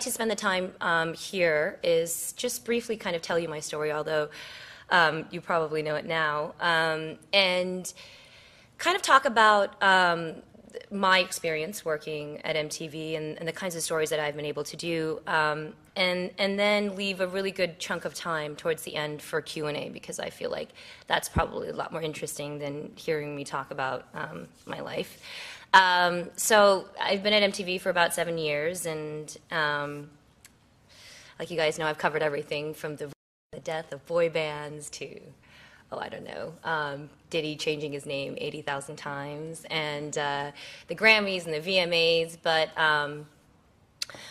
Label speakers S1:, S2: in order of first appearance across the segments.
S1: to spend the time here is just briefly kind of tell you my story, although you probably know it now, and kind of talk about my experience working at MTV and the kinds of stories that I've been able to do, and then leave a really good chunk of time towards the end for Q&A, because I feel like that's probably a lot more interesting than hearing me talk about my life. So I've been at MTV for about 7 years, and like you guys know, I've covered everything from the death of boy bands to, oh, I don't know, Diddy changing his name 80,000 times, and the Grammys and the VMAs, but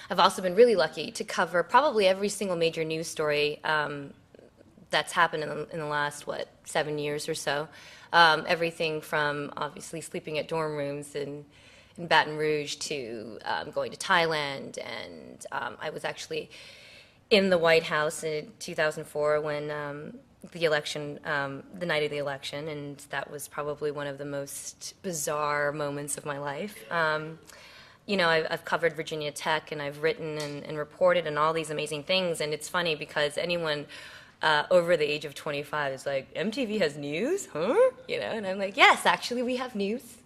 S1: I've also been really lucky to cover probably every single major news story that's happened in the last, 7 years or so. Everything from obviously sleeping at dorm rooms in Baton Rouge to going to Thailand, and I was actually in the White House in 2004 when the election, the night of the election, and that was probably one of the most bizarre moments of my life. You know, I've covered Virginia Tech, and I've written and reported and all these amazing things, and it's funny because anyone over the age of 25 is like, MTV has news, huh? You know, and I'm like, yes, actually we have news,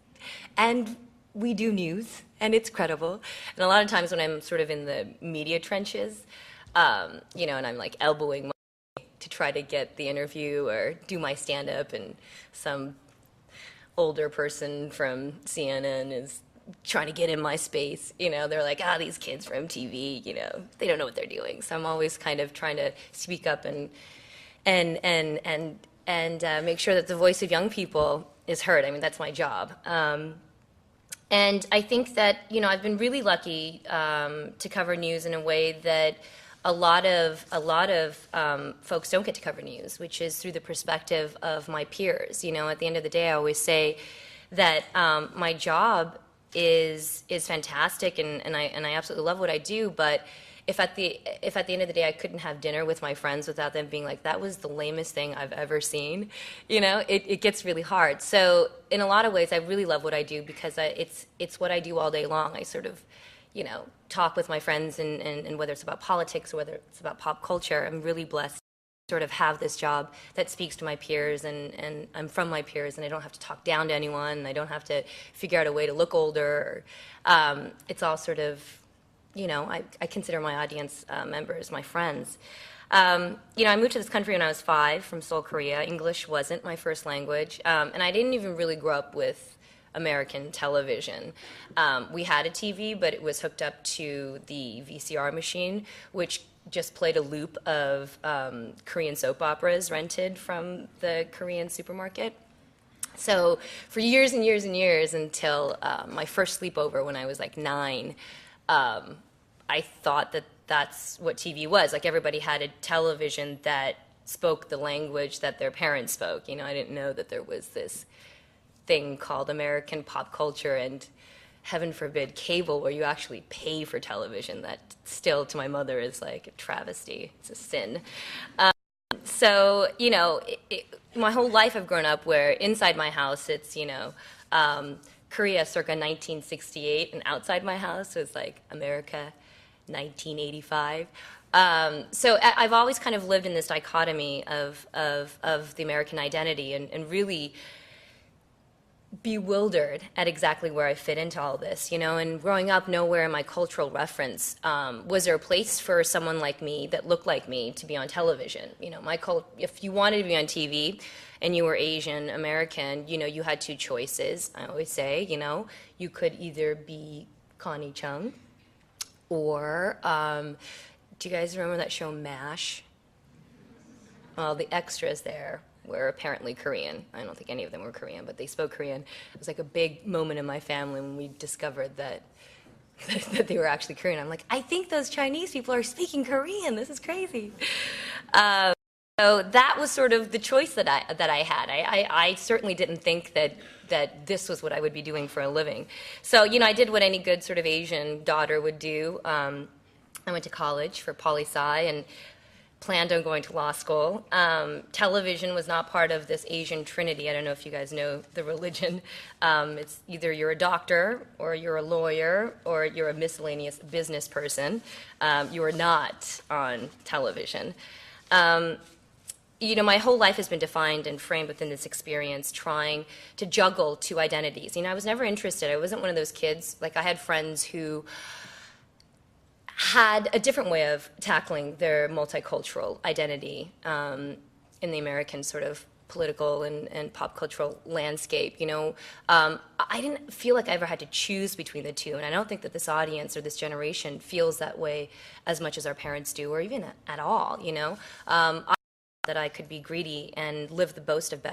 S1: and we do news, and it's credible. And a lot of times when I'm sort of in the media trenches, you know, and I'm like elbowing my way to try to get the interview or do my stand-up, and some older person from CNN is trying to get in my space, you know, they're like, these kids from MTV, you know, they don't know what they're doing. So I'm always kind of trying to speak up and make sure that the voice of young people is heard. I mean, that's my job. And I think that, you know, I've been really lucky to cover news in a way that a lot of folks don't get to cover news, which is through the perspective of my peers. You know, at the end of the day, I always say that my job is fantastic, and I absolutely love what I do, but if at the end of the day I couldn't have dinner with my friends without them being like, that was the lamest thing I've ever seen, you know, it gets really hard. So in a lot of ways I really love what I do, because it's what I do all day long. I sort of, you know, talk with my friends, and whether it's about politics or whether it's about pop culture, I'm really blessed to sort of have this job that speaks to my peers, and I'm from my peers, and I don't have to talk down to anyone, and I don't have to figure out a way to look older. It's all sort of, you know, I consider my audience members my friends. You know, I moved to this country when I was 5 from Seoul, Korea. English wasn't my first language, and I didn't even really grow up with American television. We had a TV, but it was hooked up to the VCR machine, which just played a loop of Korean soap operas rented from the Korean supermarket. So for years and years and years, until my first sleepover when I was like 9, I thought that that's what TV was. Like, everybody had a television that spoke the language that their parents spoke. You know, I didn't know that there was this thing called American pop culture, and heaven forbid cable, where you actually pay for television. That still to my mother is like a travesty. It's a sin. So, you know, my whole life I've grown up where inside my house it's, you know, Korea circa 1968, and outside my house was like America 1985. So I've always kind of lived in this dichotomy of the American identity, and really bewildered at exactly where I fit into all this, you know. And growing up, nowhere in my cultural reference was there a place for someone like me that looked like me to be on television. You know, if you wanted to be on TV and you were Asian American, you know, you had 2 choices. I always say, you know, you could either be Connie Chung, or do you guys remember that show MASH? Well, the extras there were apparently Korean. I don't think any of them were Korean, but they spoke Korean. It was like a big moment in my family when we discovered that they were actually Korean. I'm like, I think those Chinese people are speaking Korean. This is crazy. So that was sort of the choice that I had. I certainly didn't think that this was what I would be doing for a living. So, you know, I did what any good sort of Asian daughter would do. I went to college for poli-sci, and planned on going to law school. Television was not part of this Asian trinity. I don't know if you guys know the religion. It's either you're a doctor, or you're a lawyer, or you're a miscellaneous business person. You are not on television. You know, my whole life has been defined and framed within this experience, trying to juggle two identities. You know, I was never interested. I wasn't one of those kids. Like, I had friends who had a different way of tackling their multicultural identity in the American sort of political and pop cultural landscape. You know, I didn't feel like I ever had to choose between the two, and I don't think that this audience or this generation feels that way as much as our parents do, or even at all. You know, that I could be greedy and live the best of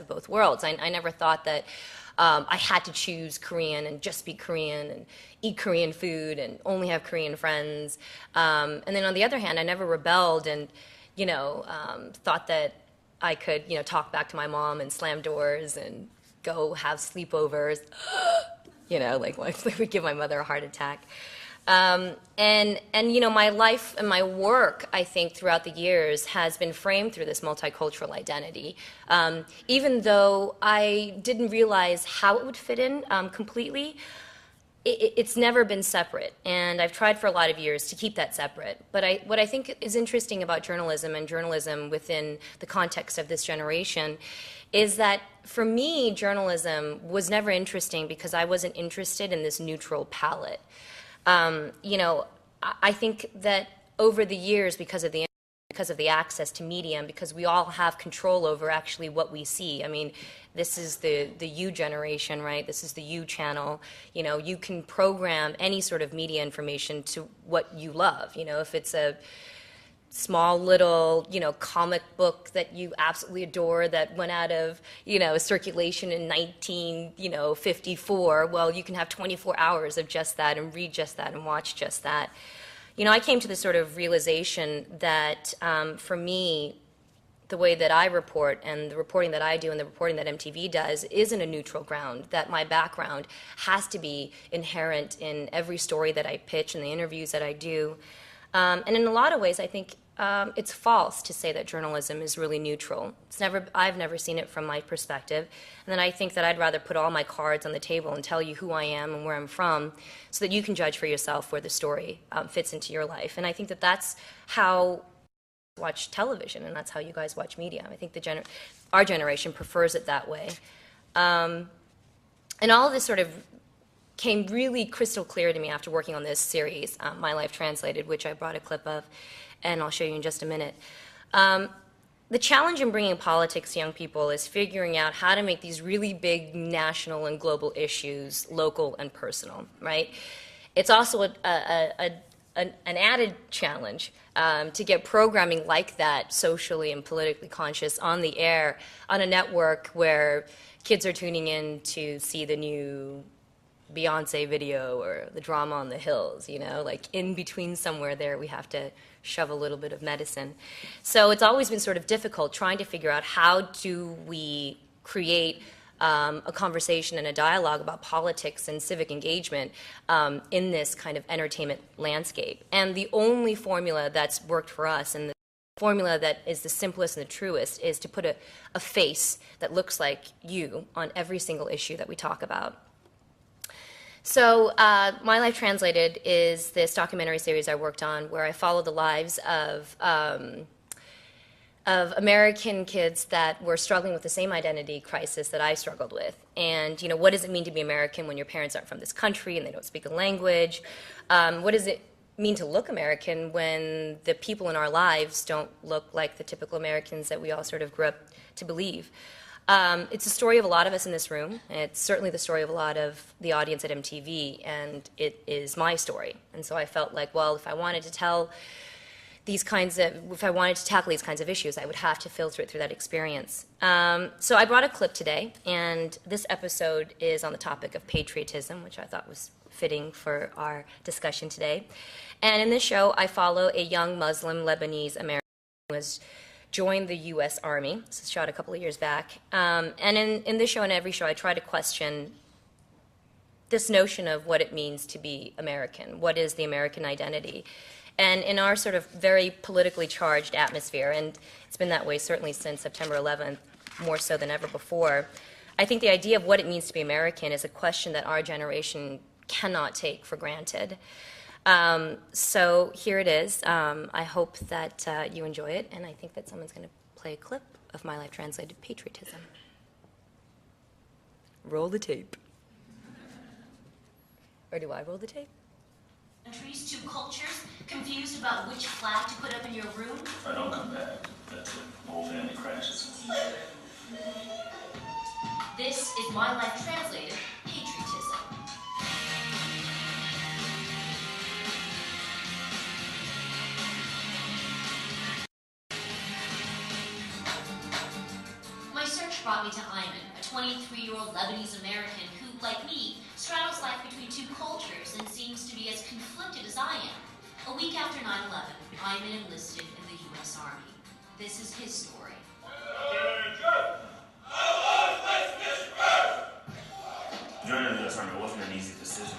S1: both worlds. I never thought that I had to choose Korean and just be Korean and eat Korean food and only have Korean friends. And then on the other hand, I never rebelled and, you know, thought that I could, you know, talk back to my mom and slam doors and go have sleepovers, you know, like would give my mother a heart attack. And you know, my life and my work, I think, throughout the years has been framed through this multicultural identity. Even though I didn't realize how it would fit in completely, it's never been separate. And I've tried for a lot of years to keep that separate. But what I think is interesting about journalism and journalism within the context of this generation is that for me, journalism was never interesting because I wasn't interested in this neutral palette. You know, I think that over the years, because of the access to media, and because we all have control over actually what we see. I mean, this is the U generation, right? This is the U channel. You know, you can program any sort of media information to what you love. You know, if it's a small little, you know, comic book that you absolutely adore that went out of, you know, circulation in 1954, well, you can have 24 hours of just that and read just that and watch just that. You know, I came to the sort of realization that for me, the way that I report and the reporting that I do and the reporting that MTV does isn't a neutral ground, that my background has to be inherent in every story that I pitch and the interviews that I do. And in a lot of ways, I think it's false to say that journalism is really neutral. I've never seen it from my perspective. And then I think that I'd rather put all my cards on the table and tell you who I am and where I'm from so that you can judge for yourself where the story fits into your life. And I think that that's how I watch television, and that's how you guys watch media. I think our generation prefers it that way. And all of this sort of came really crystal clear to me after working on this series, My Life Translated, which I brought a clip of, and I'll show you in just a minute. The challenge in bringing politics to young people is figuring out how to make these really big national and global issues local and personal, right? It's also an added challenge to get programming like that, socially and politically conscious, on the air, on a network where kids are tuning in to see the new Beyonce video or the drama on the hills, you know, like in between somewhere there we have to shove a little bit of medicine. So it's always been sort of difficult trying to figure out how do we create a conversation and a dialogue about politics and civic engagement in this kind of entertainment landscape. And the only formula that's worked for us, and the formula that is the simplest and the truest, is to put a face that looks like you on every single issue that we talk about. So My Life Translated is this documentary series I worked on where I follow the lives of American kids that were struggling with the same identity crisis that I struggled with. And, you know, what does it mean to be American when your parents aren't from this country and they don't speak the language? What does it mean to look American when the people in our lives don't look like the typical Americans that we all sort of grew up to believe? It's the story of a lot of us in this room. It's certainly the story of a lot of the audience at MTV, and it is my story. And so I felt like, well, if I wanted to tackle these kinds of issues, I would have to filter it through that experience. So I brought a clip today, and this episode is on the topic of patriotism, which I thought was fitting for our discussion today. And in this show, I follow a young Muslim Lebanese American who was joined the U.S. Army. This was shot a couple of years back. And in this show and every show, I try to question this notion of what it means to be American. What is the American identity? And in our sort of very politically charged atmosphere, and it's been that way certainly since September 11th, more so than ever before, I think the idea of what it means to be American is a question that our generation cannot take for granted. So here it is. I hope that you enjoy it, and I think that someone's going to play a clip of My Life Translated Patriotism. Roll the tape. Or do I roll the tape?
S2: Countries, two cultures, confused about which flag to put up in your room?
S3: If I don't come back, that's it. The whole family crashes.
S2: This is My Life Translated Patriotism. My search brought me to Ayman, a 23-year-old Lebanese American who, like me, straddles life between two cultures and seems to be as conflicted as I am. A week after 9/11, Ayman enlisted in the U.S. Army. This is his story.
S3: Joining the U.S. Army wasn't an easy decision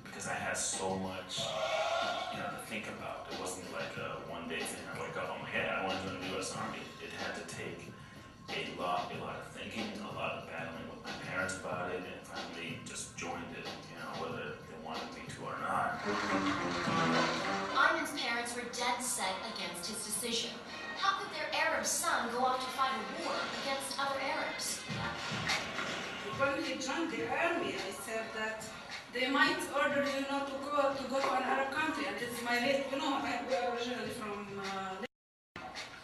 S3: because I had so much, to think about. It wasn't like a one-day thing. I wake up, I'm like, yeah, I want to join the U.S. Army. It had to take a lot of thinking, a lot of battling with my parents about it, and finally just joined it, whether they wanted me to or not.
S2: Ayman's parents were dead set against his decision. How could their Arab son go off to fight a war against other Arabs?
S4: When we joined the army, I said that they might order you not to go to an Arab country, and it's my we are originally from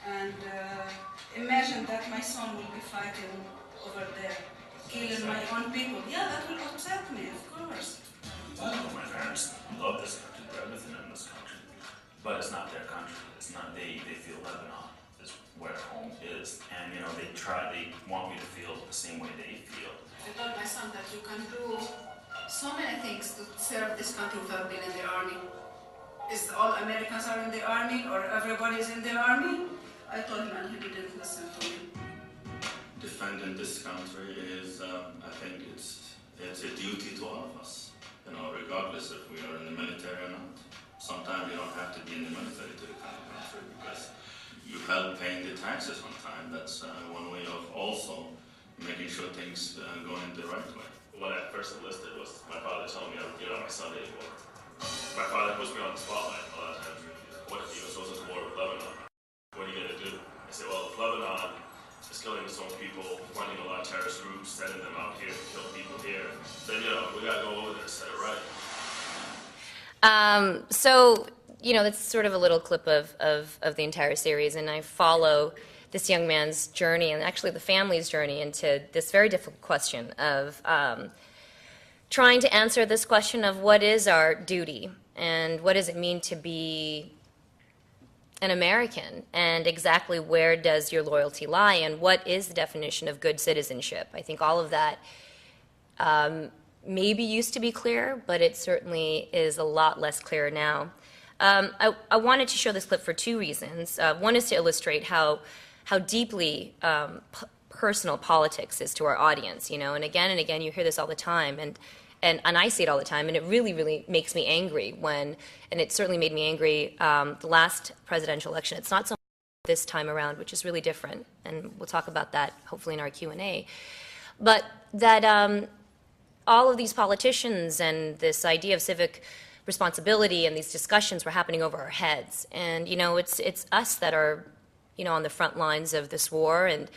S4: and imagine that my son will be fighting over there, killing my own people. Yeah, that will upset me, of course.
S3: My parents love this country, they're everything in this country, but it's not their country. It's not, they feel Lebanon is where home is, and they want me to feel the same way they feel.
S4: I told my son that you can do so many things to serve this country without being in the army. Is all Americans are in the army, or everybody is in the army? I told him, and he didn't listen to me.
S5: Defending this country is, I think it's a duty to all of us, regardless if we are in the military or not. Sometimes you don't have to be in the military to defend the country because you help paying the taxes on time. That's one way of also making sure things go in the right way.
S3: When I first enlisted, was my father telling me I would get on my Sunday war. My father puts me on the spotlight a lot of times. What if the U.S. goes to war with Lebanon? What are you going to do? I say, well, if Lebanon is killing its own people, funding a lot of terrorist groups, sending them out here to kill people here, then, we got to go over there and set it right.
S1: So, that's sort of a little clip of the entire series, and I follow this young man's journey, and actually the family's journey, into this very difficult question of trying to answer this question of what is our duty, and what does it mean to be an American, and exactly where does your loyalty lie, and what is the definition of good citizenship. I think all of that maybe used to be clear, but it certainly is a lot less clear now. I wanted to show this clip for two reasons. One is to illustrate how deeply personal politics is to our audience, and again you hear this all the time, and I see it all the time, and it really makes me angry and it certainly made me angry the last presidential election. It's not so much this time around, which is really different, and we'll talk about that hopefully in our Q&A, but that all of these politicians and this idea of civic responsibility and these discussions were happening over our heads, and it's us that are on the front lines of this war, and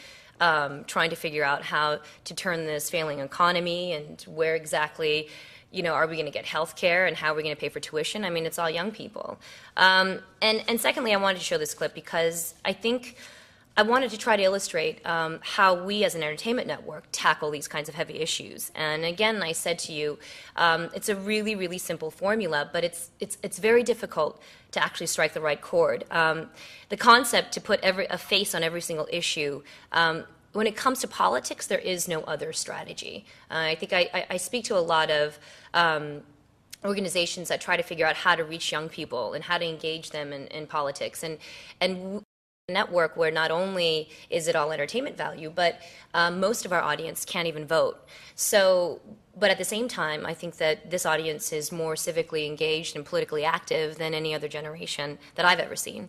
S1: trying to figure out how to turn this failing economy, and where exactly, are we going to get health care, and how are we going to pay for tuition? I mean, it's all young people. And secondly, I wanted to show this clip because I think I wanted to try to illustrate how we as an entertainment network tackle these kinds of heavy issues. And again, I said to you, it's a really simple formula, but it's very difficult to actually strike the right chord. The concept to put a face on every single issue, when it comes to politics, there is no other strategy. I think I speak to a lot of organizations that try to figure out how to reach young people and how to engage them in politics. And network where not only is it all entertainment value, but most of our audience can't even vote. So, but at the same time, I think that this audience is more civically engaged and politically active than any other generation that I've ever seen.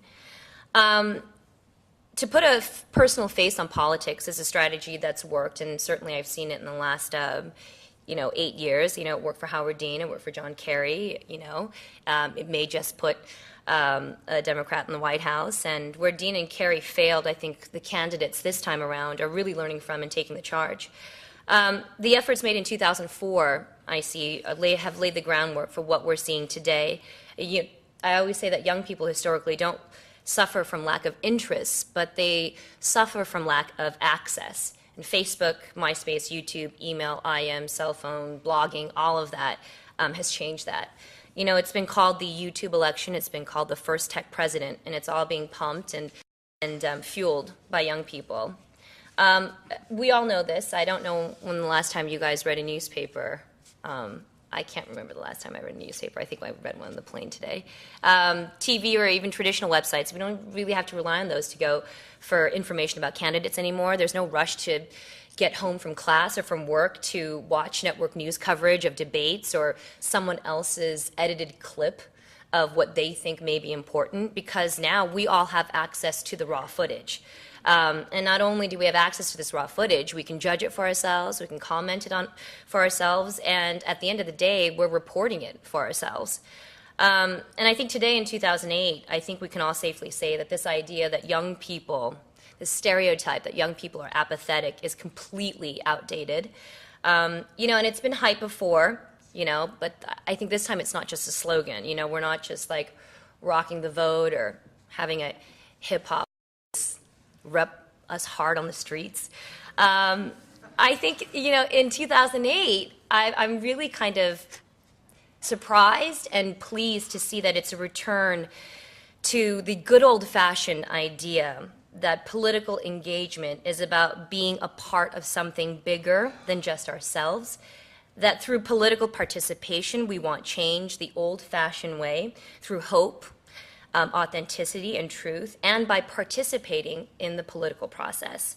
S1: To put a personal face on politics is a strategy that's worked, and certainly I've seen it in the last 8 years. It worked for Howard Dean, it worked for John Kerry. It may just put a Democrat in the White House, and where Dean and Kerry failed, I think the candidates this time around are really learning from and taking the charge. The efforts made in 2004, I see, have laid the groundwork for what we're seeing today. I always say that young people historically don't suffer from lack of interest, but they suffer from lack of access. And Facebook, MySpace, YouTube, email, IM, cell phone, blogging, all of that has changed that. It's been called the YouTube election, it's been called the first tech president, and it's all being pumped and fueled by young people. We all know this. I don't know when the last time you guys read a newspaper. I can't remember the last time I read a newspaper. I think I read one on the plane today. TV or even traditional websites, we don't really have to rely on those to go for information about candidates anymore. There's no rush to get home from class or from work to watch network news coverage of debates or someone else's edited clip of what they think may be important, because now we all have access to the raw footage. And not only do we have access to this raw footage, we can judge it for ourselves, we can comment it on for ourselves, and at the end of the day, we're reporting it for ourselves. And I think today in 2008, I think we can all safely say that this idea that young people, this stereotype that young people are apathetic, is completely outdated. And it's been hyped before, but I think this time it's not just a slogan. We're not just like rocking the vote or having a hip-hop rep us hard on the streets. I think, in 2008, I'm really kind of surprised and pleased to see that it's a return to the good old-fashioned idea that political engagement is about being a part of something bigger than just ourselves, that through political participation we want change the old-fashioned way, through hope, authenticity and truth, and by participating in the political process.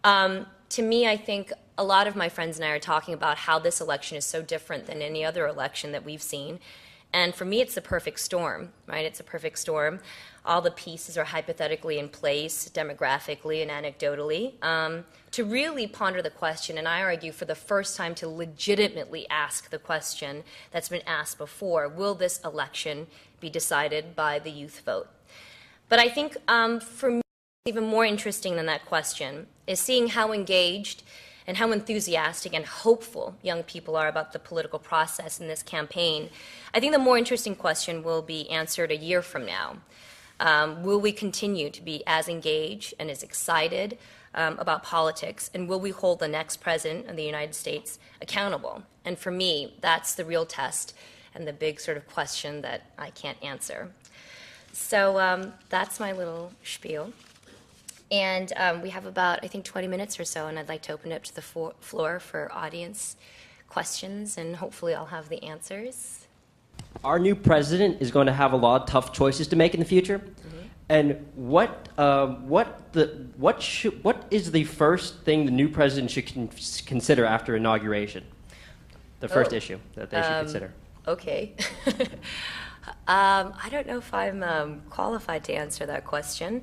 S1: To me, I think a lot of my friends and I are talking about how this election is so different than any other election that we've seen. And for me, it's the perfect storm, right? It's a perfect storm. All the pieces are hypothetically in place, demographically and anecdotally, to really ponder the question, and I argue for the first time to legitimately ask the question that's been asked before: will this election be decided by the youth vote? But I think for me, even more interesting than that question is seeing how engaged and how enthusiastic and hopeful young people are about the political process in this campaign. I think the more interesting question will be answered a year from now. Will we continue to be as engaged and as excited about politics, and will we hold the next president of the United States accountable? And for me, that's the real test and the big sort of question that I can't answer. So that's my little spiel. And we have about, I think, 20 minutes or so, and I'd like to open it up to the floor for audience questions, and hopefully I'll have the answers.
S6: Our new president is going to have a lot of tough choices to make in the future. Mm-hmm. And what is the first thing the new president should consider after inauguration? The first issue that they should consider.
S1: Okay. I don't know if I'm qualified to answer that question.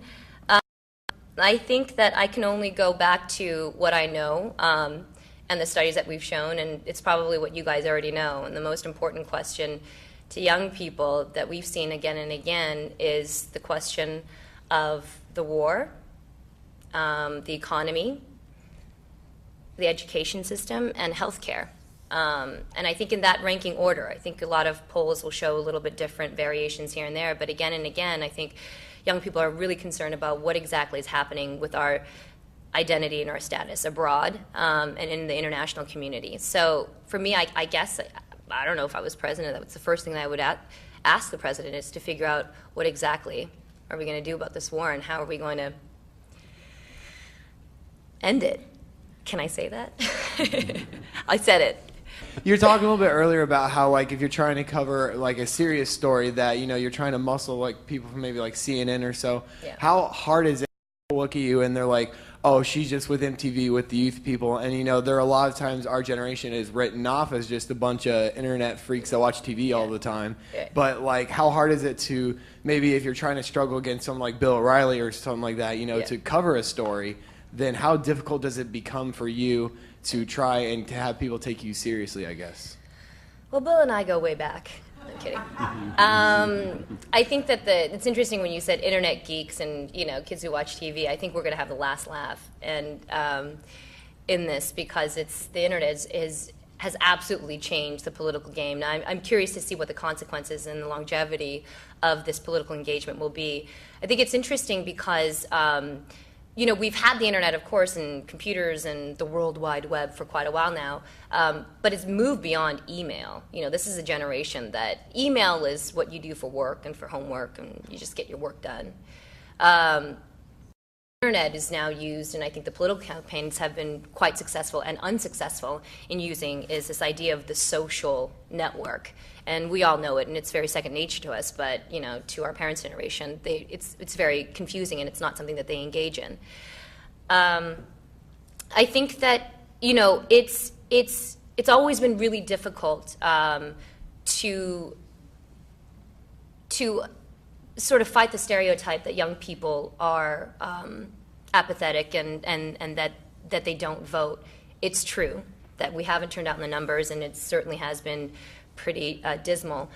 S1: I think that I can only go back to what I know and the studies that we've shown, and it's probably what you guys already know. And the most important question to young people that we've seen again and again is the question of the war, the economy, the education system, and healthcare. And I think in that ranking order, I think a lot of polls will show a little bit different variations here and there, but again and again, I think young people are really concerned about what exactly is happening with our identity and our status abroad and in the international community. So for me, I guess, I don't know if I was president, that was the first thing that I would ask the president, is to figure out what exactly are we going to do about this war and how are we going to end it. Can I say that? I said it.
S7: You were talking a little bit earlier about how, like, if you're trying to cover like a serious story that, you're trying to muscle like people from maybe like CNN or so.
S1: Yeah.
S7: How hard is it look at you and they're like, oh, she's just with MTV with the youth people. And, you know, there are a lot of times our generation is written off as just a bunch of internet freaks that watch TV all the time.
S1: Yeah.
S7: But, like, how hard is it to, maybe if you're trying to struggle against someone like Bill O'Reilly or something like that, you know,
S1: Yeah.
S7: to cover a story, then how difficult does it become for you to try and to have people take you seriously, I guess?
S1: Well, Bill and I go way back. I'm kidding. I think that it's interesting when you said internet geeks and, you know, kids who watch TV. I think we're going to have the last laugh and in this, because the internet has absolutely changed the political game. Now, I'm curious to see what the consequences and the longevity of this political engagement will be. I think it's interesting because you know, we've had the internet, of course, and computers and the World Wide Web for quite a while now, but it's moved beyond email. You know, this is a generation that email is what you do for work and for homework, and you just get your work done. Internet is now used, and I think the political campaigns have been quite successful and unsuccessful in using, is this idea of the social network. And we all know it, and it's very second nature to us, but, you know, to our parents' generation, it's very confusing, and it's not something that they engage in. I think that, you know, it's always been really difficult to sort of fight the stereotype that young people are apathetic and that they don't vote. It's true that we haven't turned out in the numbers, and it certainly has been pretty dismal.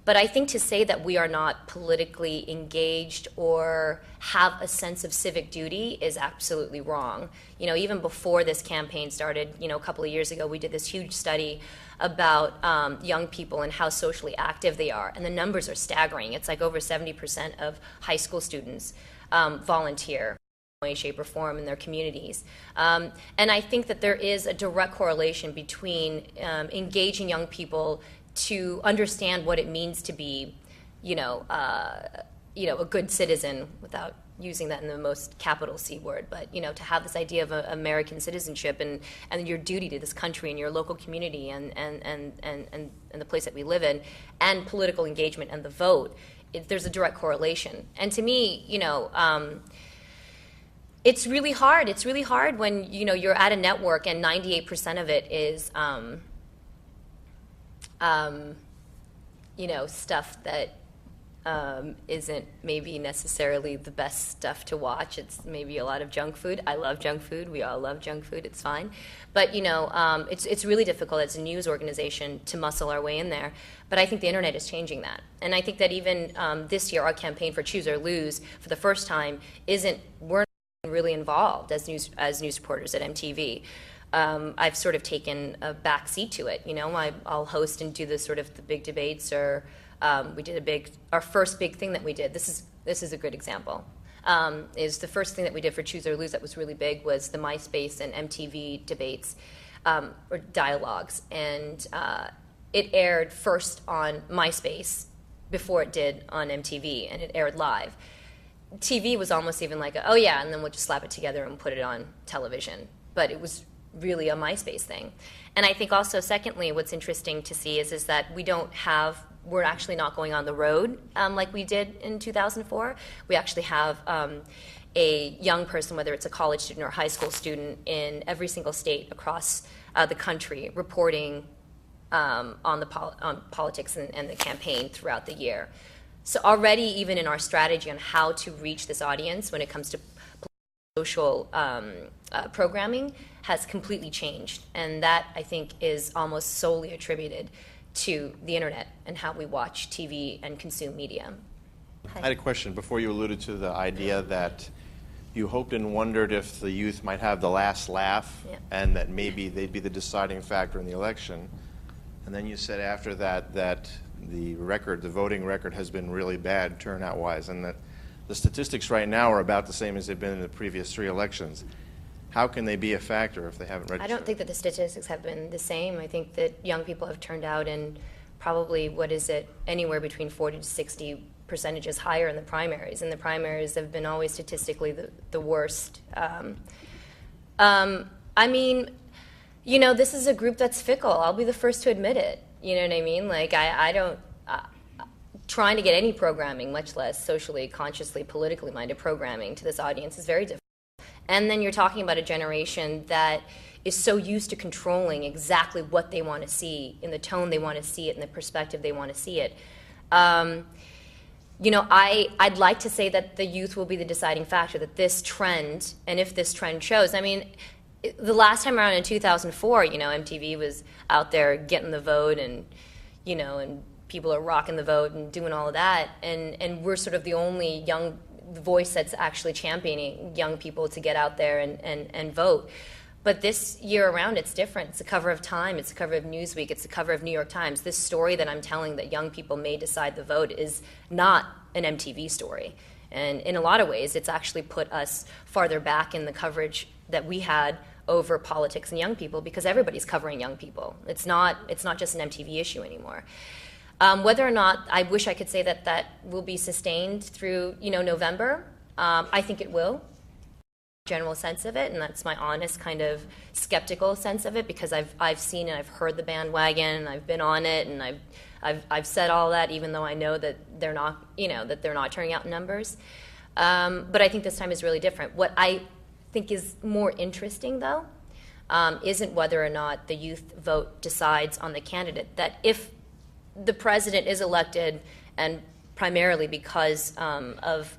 S1: But I think to say that we are not politically engaged or have a sense of civic duty is absolutely wrong. You know, even before this campaign started, you know, a couple of years ago, we did this huge study about young people and how socially active they are, and the numbers are staggering. It's like over 70% of high school students volunteer in way, shape, or form in their communities. And I think that there is a direct correlation between engaging young people to understand what it means to be, you know, a good citizen, without using that in the most capital C word, but, you know, to have this idea of American citizenship and your duty to this country and your local community and the place that we live in, and political engagement and the vote, there's a direct correlation. And to me, you know, it's really hard. It's really hard when, you know, you're at a network and 98% of it is you know, stuff that isn't maybe necessarily the best stuff to watch. It's maybe a lot of junk food. I love junk food. We all love junk food. It's fine. But, you know, it's really difficult as a news organization to muscle our way in there. But I think the internet is changing that. And I think that even this year, our campaign for Choose or Lose, for the first time, we're not really involved as news reporters at MTV. I've sort of taken a back seat to it. You know, I'll host and do the sort of the big debates, or we did our first big thing that we did. This is a good example. Is the first thing that we did for Choose or Lose that was really big was the MySpace and MTV debates, or dialogues, and it aired first on MySpace before it did on MTV, and it aired live. TV was almost even like, oh yeah, and then we'll just slap it together and put it on television. But it was really a MySpace thing. And I think also, secondly, what's interesting to see is that we're actually not going on the road like we did in 2004. We actually have a young person, whether it's a college student or a high school student, in every single state across the country reporting on politics and the campaign throughout the year. So already, even in our strategy on how to reach this audience when it comes to social programming, has completely changed. And that, I think, is almost solely attributed to the internet and how we watch TV and consume media.
S8: I had a question before you alluded to the idea that you hoped and wondered if the youth might have the last laugh,
S1: Yeah.
S8: and that maybe they'd be the deciding factor in the election. And then you said after that the voting record has been really bad turnout-wise, and that the statistics right now are about the same as they've been in the previous 3 elections. How can they be a factor if they haven't registered?
S1: I don't think that the statistics have been the same. I think that young people have turned out in probably, anywhere between 40 to 60 percentages higher in the primaries, and the primaries have been always statistically the worst. I mean, you know, this is a group that's fickle. I'll be the first to admit it. You know what I mean? Like, I don't, trying to get any programming, much less socially, consciously, politically minded programming to this audience is very difficult. And then you're talking about a generation that is so used to controlling exactly what they want to see, in the tone they want to see it, in the perspective they want to see it. You know, I'd like to say that the youth will be the deciding factor, that this trend, and if this trend shows, I mean, the last time around in 2004, you know, MTV was out there getting the vote, and, you know, and people are rocking the vote and doing all of that, and we're sort of the only young voice that's actually championing young people to get out there and vote. But this year around, it's different. It's the cover of Time, it's the cover of Newsweek, it's the cover of New York Times. This story that I'm telling, that young people may decide the vote, is not an MTV story. And in a lot of ways, it's actually put us farther back in the coverage that we had over politics and young people, because everybody's covering young people. It's not just an MTV issue anymore. Whether or not, I wish I could say that that will be sustained through, you know, November. I think it will. General sense of it, and that's my honest kind of skeptical sense of it, because I've seen and I've heard the bandwagon, and I've been on it, and I've said all that, even though I know that they're not, you know, that they're not turning out numbers. But I think this time is really different. What I think is more interesting, though, isn't whether or not the youth vote decides on the candidate. That if the president is elected, and primarily because of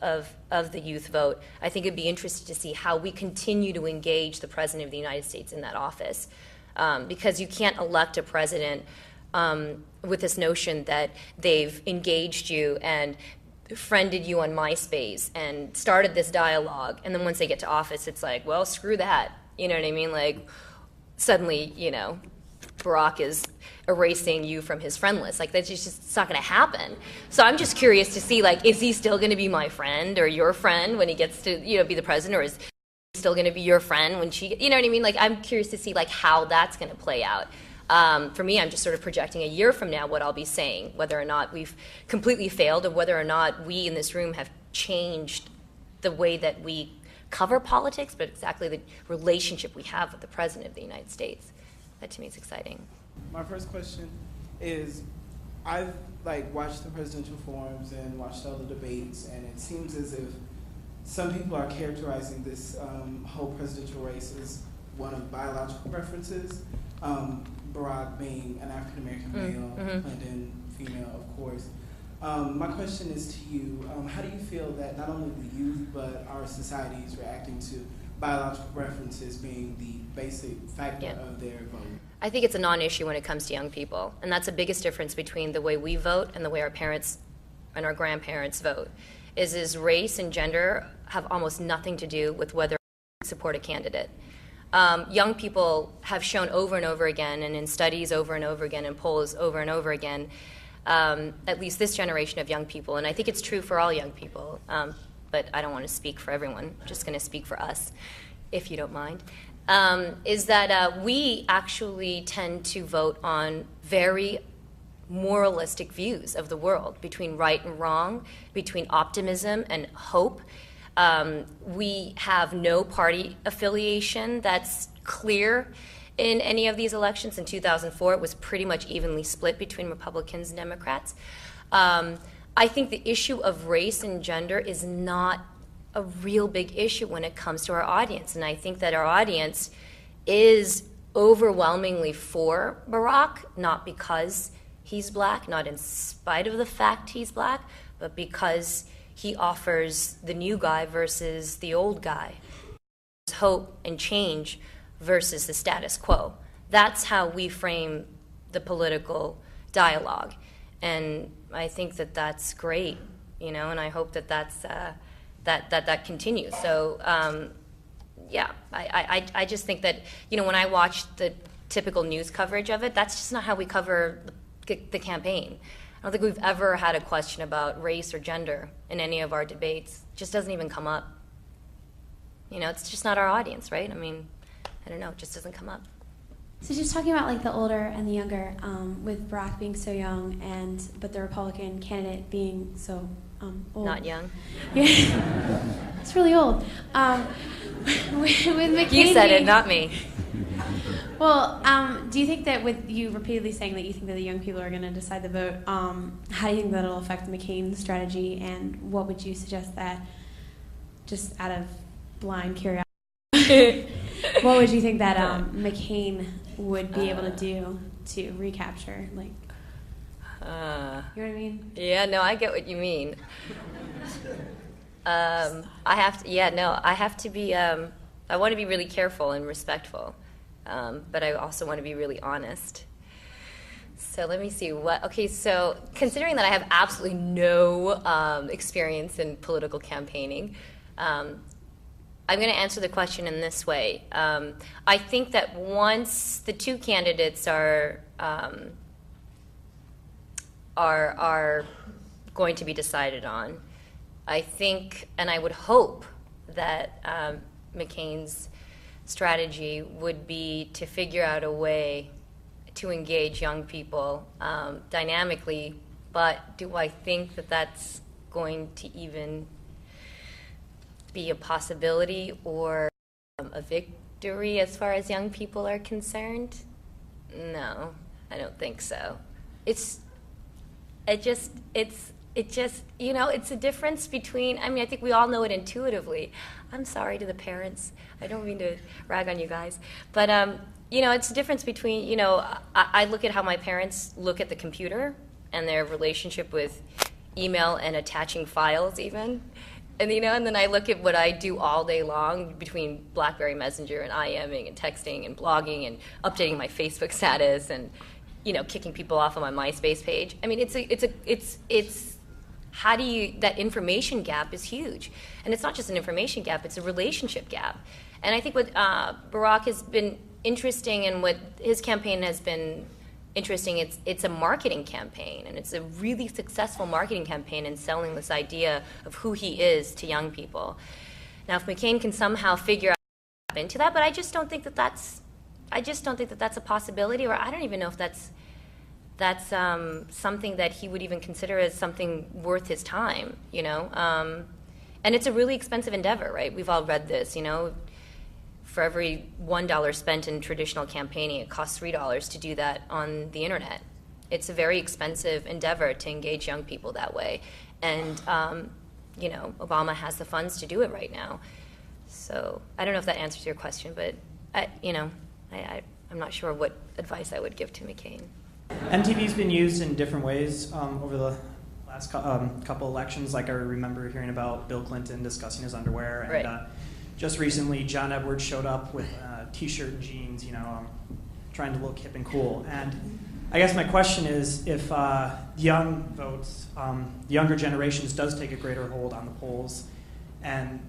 S1: the youth vote, I think it'd be interesting to see how we continue to engage the President of the United States in that office. Because you can't elect a president with this notion that they've engaged you and friended you on MySpace and started this dialogue, and then once they get to office, it's like, well, screw that. You know what I mean? Like, suddenly, you know, Barack is erasing you from his friend list. Like, that's just, it's not going to happen. So I'm just curious to see, like, is he still going to be my friend or your friend when he gets to, you know, be the president, or is he still going to be your friend when she, you know what I mean? Like, I'm curious to see, like, how that's going to play out. For me, I'm just sort of projecting a year from now what I'll be saying, whether or not we've completely failed, or whether or not we in this room have changed the way that we cover politics, but exactly the relationship we have with the President of the United States. That to me is exciting.
S9: My first question is, I've watched the presidential forums and watched all the debates, and it seems as if some people are characterizing this whole presidential race as one of biological preferences. Barack being an African-American male, Clinton female, of course. My question is to you, how do you feel that not only the youth, but our society is reacting to biological preferences being the basic factor of their vote?
S1: I think it's a non-issue when it comes to young people, and that's the biggest difference between the way we vote and the way our parents and our grandparents vote. Is race and gender have almost nothing to do with whether we support a candidate. Young people have shown over and over again, and in studies over and over again, and polls over and over again, at least this generation of young people, and I think it's true for all young people, but I don't want to speak for everyone, I'm just going to speak for us, if you don't mind, is that we actually tend to vote on very moralistic views of the world, between right and wrong, between optimism and hope. We have no party affiliation that's clear in any of these elections. In 2004, it was pretty much evenly split between Republicans and Democrats. I think the issue of race and gender is not a real big issue when it comes to our audience. And I think that our audience is overwhelmingly for Barack, not because he's black, not in spite of the fact he's black, but because he offers the new guy versus the old guy, hope and change versus the status quo. That's how we frame the political dialogue, and I think that that's great, you know, and I hope that that continues. So, yeah, I just think that, you know, when I watch the typical news coverage of it, that's just not how we cover the campaign. I don't think we've ever had a question about race or gender in any of our debates. It just doesn't even come up. You know, it's just not our audience, right? I mean, I don't know, it just doesn't come up.
S10: So just talking about like the older and the younger, with Barack being so young, but the Republican candidate being so old.
S1: Not young.
S10: Yeah, it's really old. With McCain,
S1: you said it, not me.
S10: Well, do you think that with you repeatedly saying that you think that the young people are going to decide the vote, how do you think that will affect McCain's strategy, and what would you suggest that, just out of blind curiosity, What would you think that McCain would be able to do to recapture, like, you know what I mean?
S1: Yeah, no, I get what you mean. I have to be, I want to be really careful and respectful, but I also want to be really honest. So let me see so considering that I have absolutely no experience in political campaigning, I'm going to answer the question in this way. I think that once the two candidates are going to be decided on, I think, and I would hope that McCain's strategy would be to figure out a way to engage young people dynamically, but do I think that that's going to even be a possibility or a victory as far as young people are concerned? No, I don't think so. It's a difference between, I think we all know it intuitively. I'm sorry to the parents. I don't mean to rag on you guys. But, it's a difference between, I look at how my parents look at the computer and their relationship with email and attaching files even. And, and then I look at what I do all day long between BlackBerry Messenger and IMing and texting and blogging and updating my Facebook status and, kicking people off on my MySpace page. It's how do you, that information gap is huge. And it's not just an information gap, it's a relationship gap. And I think what Barack has been interesting and what his campaign has been interesting, it's a marketing campaign, and it's a really successful marketing campaign in selling this idea of who he is to young people. Now, if McCain can somehow figure out how to tap into that, but I just don't think that that's a possibility, or I don't even know if that's something that he would even consider as something worth his time, And it's a really expensive endeavor, right? We've all read this, For every $1 spent in traditional campaigning, it costs $3 to do that on the internet. It's a very expensive endeavor to engage young people that way. And, Obama has the funds to do it right now. So I don't know if that answers your question, but, I'm not sure what advice I would give to McCain.
S11: MTV's been used in different ways over the last couple elections. Like I remember hearing about Bill Clinton discussing his underwear. And,
S1: right.
S11: Just recently, John Edwards showed up with a T-shirt and jeans, trying to look hip and cool. And I guess my question is, if young votes, the younger generations does take a greater hold on the polls, and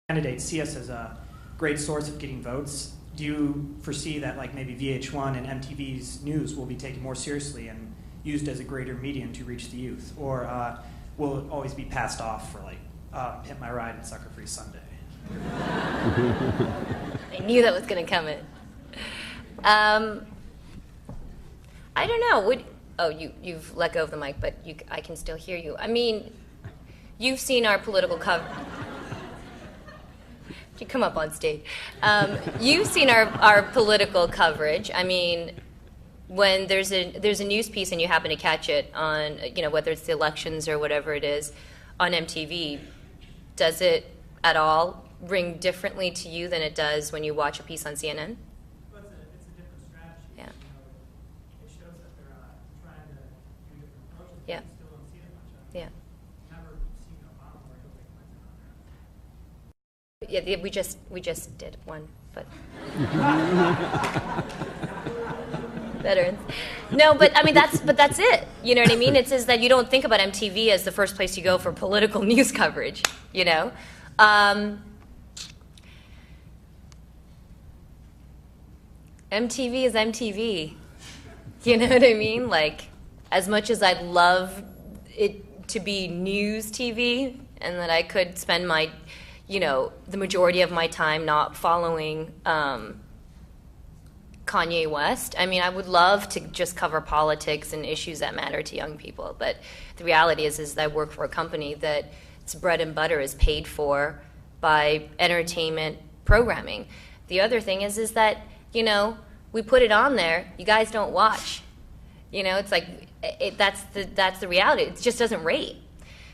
S11: candidates see us as a great source of getting votes, do you foresee that maybe VH1 and MTV's news will be taken more seriously and used as a greater medium to reach the youth? Or will it always be passed off for Hit My Ride and Sucker Free Sunday?
S1: I knew that was going to come in. I don't know. You've let go of the mic, but I can still hear you. You've seen our political cover. You come up on stage. You've seen our political coverage. When there's a news piece and you happen to catch it on, whether it's the elections or whatever it is, on MTV, does it at all ring differently to you than it does when you watch a piece on CNN?
S11: Well, it's a different strategy.
S1: Yeah.
S11: It shows that they're trying to do different approaches.
S1: Yeah.
S11: You still don't see it much of it.
S1: Yeah.
S11: Never seen Obama or Hillary Clinton on there.
S1: Yeah, we just did one, but veterans. No, but that's it. You know what I mean? It says that you don't think about MTV as the first place you go for political news coverage. MTV is MTV. You know what I mean? As much as I'd love it to be news TV, and that I could spend my, the majority of my time not following Kanye West. I would love to just cover politics and issues that matter to young people, but the reality is that I work for a company that its bread and butter is paid for by entertainment programming. The other thing is that, we put it on there, you guys don't watch. It's that's the reality. It just doesn't rate.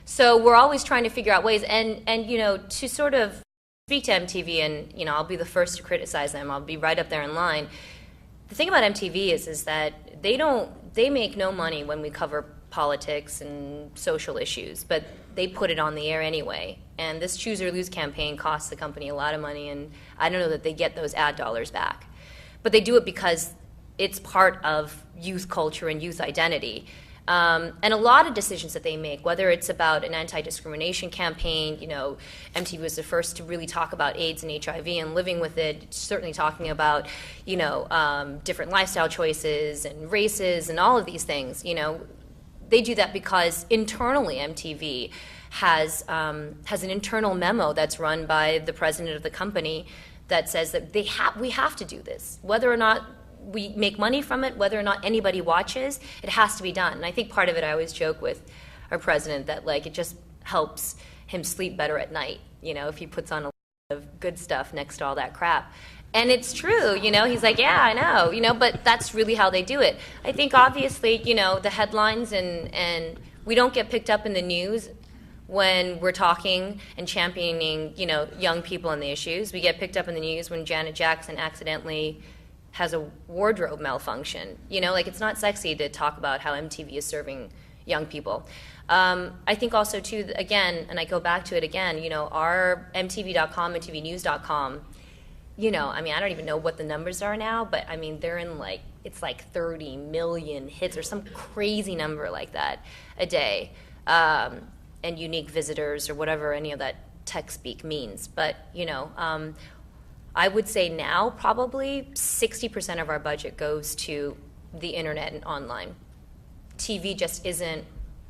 S1: So we're always trying to figure out ways, and to sort of speak to MTV, and I'll be the first to criticize them. I'll be right up there in line. The thing about MTV is that they make no money when we cover politics and social issues, but they put it on the air anyway. And this Choose or Lose campaign costs the company a lot of money, and I don't know that they get those ad dollars back. But they do it because it's part of youth culture and youth identity. And a lot of decisions that they make, whether it's about an anti-discrimination campaign, MTV was the first to really talk about AIDS and HIV and living with it, certainly talking about, different lifestyle choices and races and all of these things, They do that because internally MTV has an internal memo that's run by the president of the company that says that we have to do this. Whether or not we make money from it, whether or not anybody watches, it has to be done. And I think part of it, I always joke with our president that it just helps him sleep better at night, if he puts on a lot of good stuff next to all that crap. And it's true, he's like, yeah, I know, but that's really how they do it. I think obviously, the headlines and we don't get picked up in the news when we're talking and championing, young people and the issues. We get picked up in the news when Janet Jackson accidentally has a wardrobe malfunction. It's not sexy to talk about how MTV is serving young people. I think also, too, again, and I go back to it again, our MTV.com, MTVnews.com, I don't even know what the numbers are now, but they're in it's 30 million hits or some crazy number like that a day, and unique visitors or whatever any of that tech speak means. But, I would say now probably 60% of our budget goes to the internet and online. TV just isn't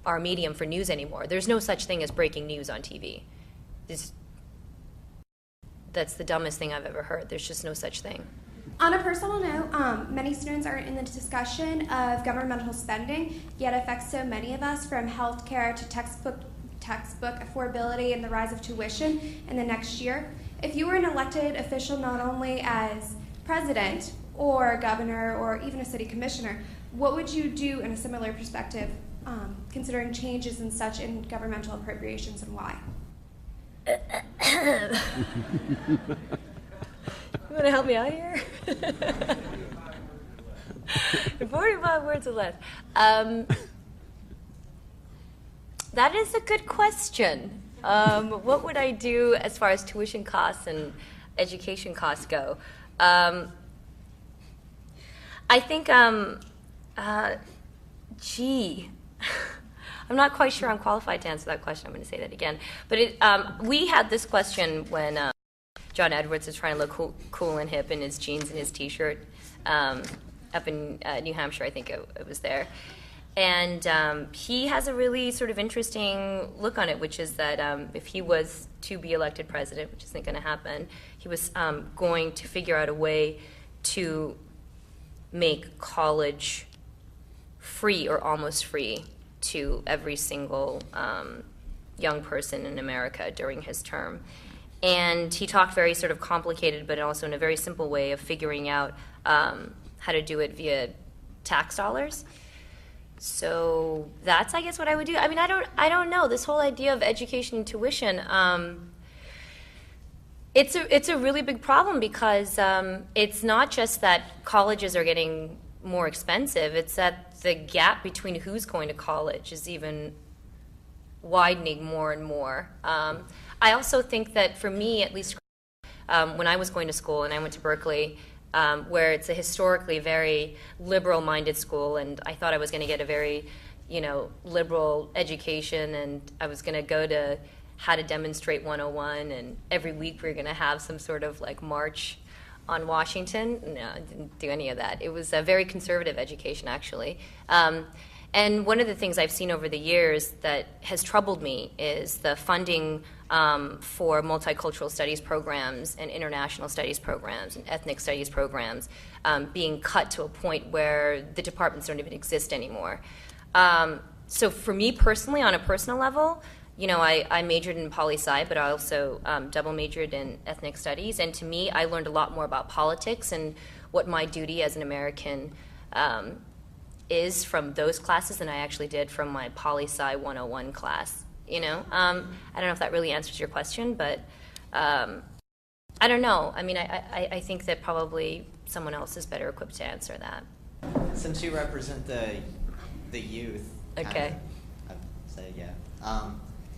S1: our medium for news anymore. There's no such thing as breaking news on TV. That's the dumbest thing I've ever heard. There's just no such thing.
S12: On a personal note, many students are in the discussion of governmental spending, yet affects so many of us, from healthcare to textbook affordability and the rise of tuition in the next year. If you were an elected official, not only as president or governor or even a city commissioner, what would you do in a similar perspective, considering changes and such in governmental appropriations, and why?
S1: You want to help me out here? 45 words or less. That is a good question. What would I do as far as tuition costs and education costs go? I think, I'm not quite sure I'm qualified to answer that question. I'm going to say that again. But we had this question when John Edwards was trying to look cool and hip in his jeans and his T-shirt up in New Hampshire, I think it was there. And he has a really sort of interesting look on it, which is that if he was to be elected president, which isn't going to happen, he was going to figure out a way to make college free or almost free to every single young person in America during his term. And he talked very sort of complicated, but also in a very simple way of figuring out how to do it via tax dollars. So that's, I guess, what I would do. I don't know. This whole idea of education and tuition, it's a really big problem because it's not just that colleges are getting more expensive. It's that the gap between who's going to college is even widening more and more. I also think that for me, at least when I was going to school and I went to Berkeley, where it's a historically very liberal-minded school, and I thought I was going to get a very, liberal education, and I was going to go to How to Demonstrate 101, and every week we were going to have some sort of march on Washington. No, I didn't do any of that. It was a very conservative education, actually. And one of the things I've seen over the years that has troubled me is the funding for multicultural studies programs and international studies programs and ethnic studies programs being cut to a point where the departments don't even exist anymore. So for me personally, on a personal level, I majored in poli-sci, but I also double majored in ethnic studies. And to me, I learned a lot more about politics and what my duty as an American is from those classes than I actually did from my poli-sci 101 class. I don't know if that really answers your question, but I don't know. I mean, I think that probably someone else is better equipped to answer that.
S13: Since you represent the youth,
S1: Okay.
S13: I'd say yeah.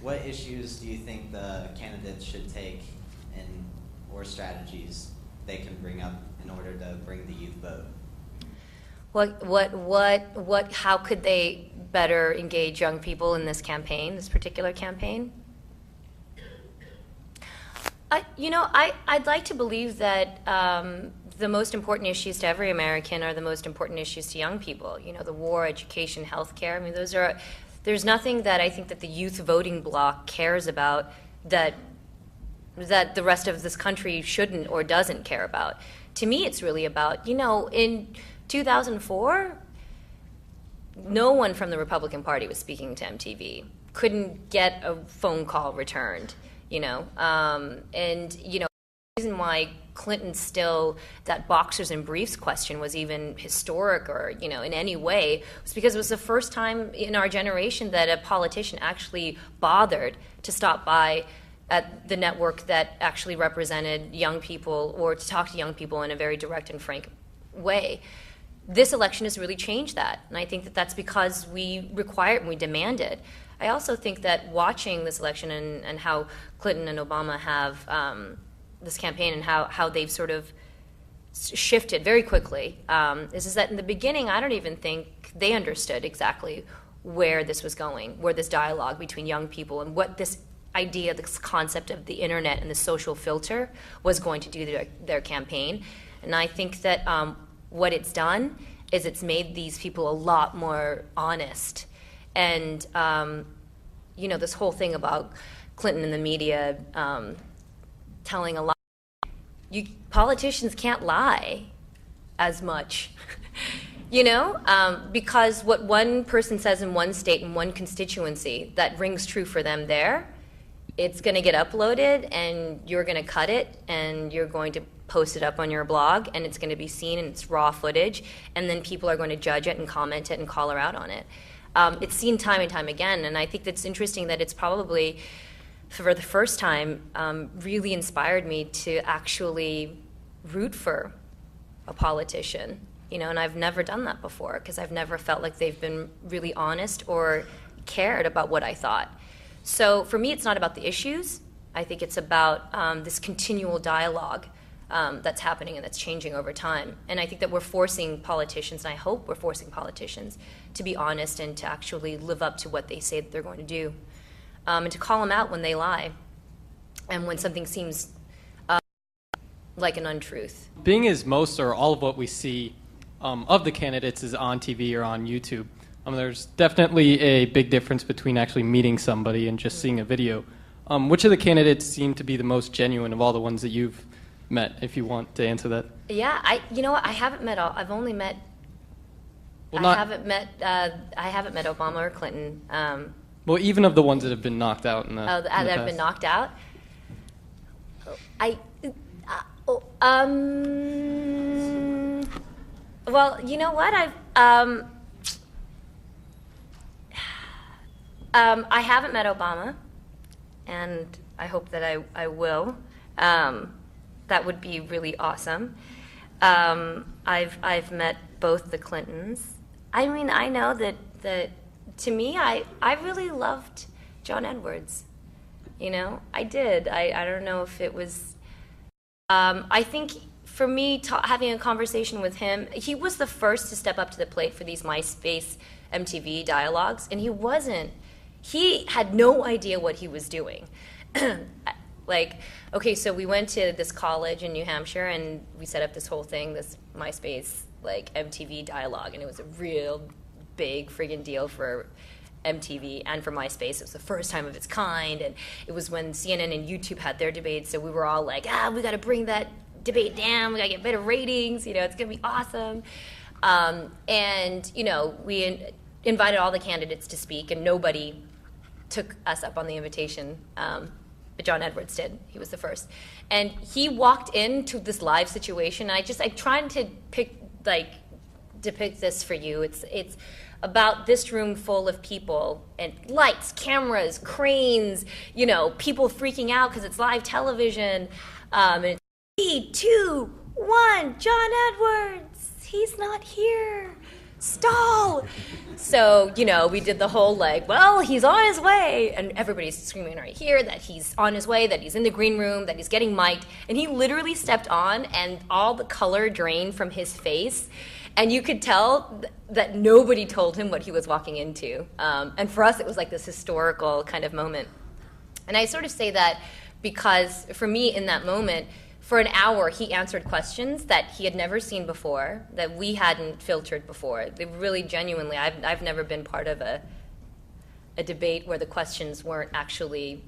S13: What issues do you think the candidates should take or strategies they can bring up in order to bring the youth vote?
S1: How could they better engage young people in this campaign, this particular campaign? I'd like to believe that the most important issues to every American are the most important issues to young people. You know, the war, education, healthcare. I mean, there's nothing that I think that the youth voting bloc cares about that the rest of this country shouldn't or doesn't care about. To me, it's really about, in 2004, no one from the Republican Party was speaking to MTV, couldn't get a phone call returned, and, the reason why Clinton still, that boxers and briefs question was even historic or, in any way, was because it was the first time in our generation that a politician actually bothered to stop by at the network that actually represented young people or to talk to young people in a very direct and frank way. This election has really changed that, and I think that that's because we require it and we demand it. I also think that watching this election and how Clinton and Obama have this campaign and how they've sort of shifted very quickly is that in the beginning, I don't even think they understood exactly where this was going, where this dialogue between young people and what this idea, this concept of the internet and the social filter was going to do to their campaign. And I think that what it's done is it's made these people a lot more honest. And, this whole thing about Clinton and the media telling a lie. Politicians can't lie as much, because what one person says in one state in one constituency that rings true for them there, it's going to get uploaded and you're going to cut it and you're going to post it up on your blog and it's going to be seen and it's raw footage and then people are going to judge it and comment it and call her out on it. It's seen time and time again, and I think that's interesting that it's probably, for the first time, really inspired me to actually root for a politician, and I've never done that before because I've never felt like they've been really honest or cared about what I thought. So for me, it's not about the issues. I think it's about this continual dialogue that's happening and that's changing over time. And I think that we're forcing politicians, and I hope we're forcing politicians to be honest and to actually live up to what they say that they're going to do. And to call them out when they lie and when something seems like an untruth.
S14: Being as most or all of what we see of the candidates is on TV or on YouTube, there's definitely a big difference between actually meeting somebody and just seeing a video. Which of the candidates seem to be the most genuine of all the ones that you've met, if you want to answer that?
S1: Yeah, I haven't met all. I've only met.
S14: Well,
S1: I haven't met Obama or Clinton.
S14: Well, even of the ones that have been knocked out in the
S1: that have been knocked out. Well, you know what? I haven't met Obama, and I hope that I will. That would be really awesome. I've met both the Clintons. I mean, I know that to me, I really loved John Edwards. I did. I don't know if it was. I think for me, having a conversation with him, he was the first to step up to the plate for these MySpace MTV dialogues, and he wasn't. He had no idea what he was doing. Okay, so we went to this college in New Hampshire, and we set up this whole thing, this MySpace, MTV dialogue, and it was a real big friggin' deal for MTV and for MySpace. It was the first time of its kind, and it was when CNN and YouTube had their debates, so we were all like, we got to bring that debate down, we got to get better ratings, it's going to be awesome. And, we invited all the candidates to speak, and nobody took us up on the invitation, but John Edwards did. He was the first. And he walked into this live situation. I'm trying to depict this for you. It's about this room full of people and lights, cameras, cranes, people freaking out because it's live television. And it's 3, 2, 1, John Edwards, he's not here. Stall. So, we did the whole well, he's on his way. And everybody's screaming right here that he's on his way, that he's in the green room, that he's getting mic'd. And he literally stepped on and all the color drained from his face. And you could tell that nobody told him what he was walking into. And for us, it was like this historical kind of moment. And I sort of say that because for me in that moment, for an hour, he answered questions that he had never seen before, that we hadn't filtered before. They really genuinely, I've never been part of a debate where the questions weren't actually,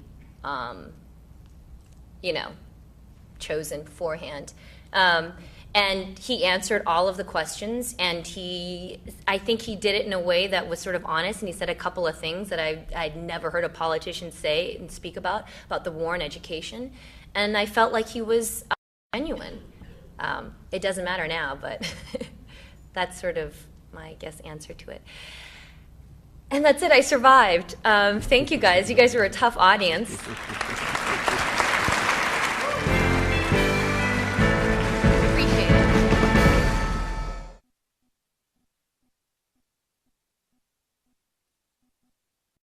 S1: chosen beforehand. And he answered all of the questions, and I think he did it in a way that was sort of honest, and he said a couple of things that I'd never heard a politician say and speak about the war and education. And I felt like he was genuine. It doesn't matter now, but that's sort of my, I guess, answer to it. And that's it. I survived. Thank you guys. You guys were a tough audience.